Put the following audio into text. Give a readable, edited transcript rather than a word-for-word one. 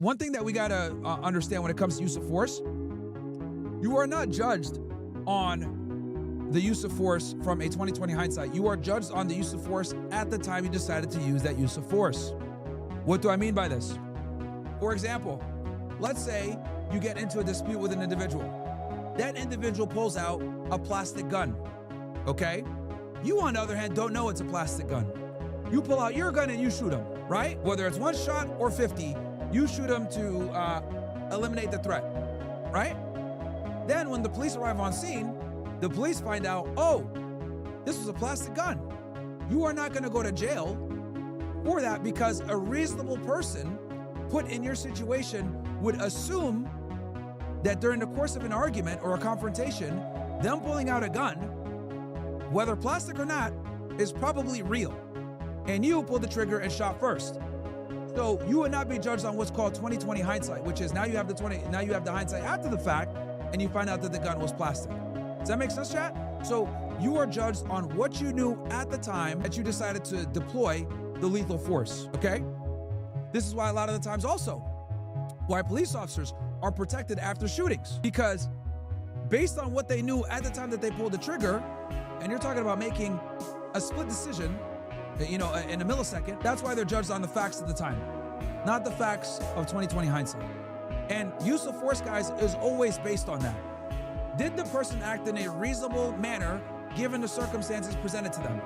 one thing that we gotta understand when it comes to use of force, you are not judged on the use of force from a 2020 hindsight. You are judged on the use of force at the time you decided to use that use of force. What do I mean by this? For example, let's say you get into a dispute with an individual. That individual pulls out a plastic gun, okay? You, on the other hand, don't know it's a plastic gun. You pull out your gun and you shoot him, right? Whether it's one shot or 50, you shoot him to eliminate the threat, right? Then when the police arrive on scene, the police find out, oh, this was a plastic gun. You are not gonna go to jail for that because a reasonable person put in your situation would assume that during the course of an argument or a confrontation, them pulling out a gun, whether plastic or not, is probably real. And you pulled the trigger and shot first. So you would not be judged on what's called 2020 hindsight, which is now you have the hindsight after the fact and you find out that the gun was plastic. Does that make sense, chat? So you are judged on what you knew at the time that you decided to deploy the lethal force, okay? This is why a lot of the times also, why police officers are protected after shootings, because based on what they knew at the time that they pulled the trigger, and you're talking about making a split decision, in a millisecond, that's why they're judged on the facts of the time, not the facts of 2020 hindsight. And use of force, guys, is always based on that. Did the person act in a reasonable manner given the circumstances presented to them?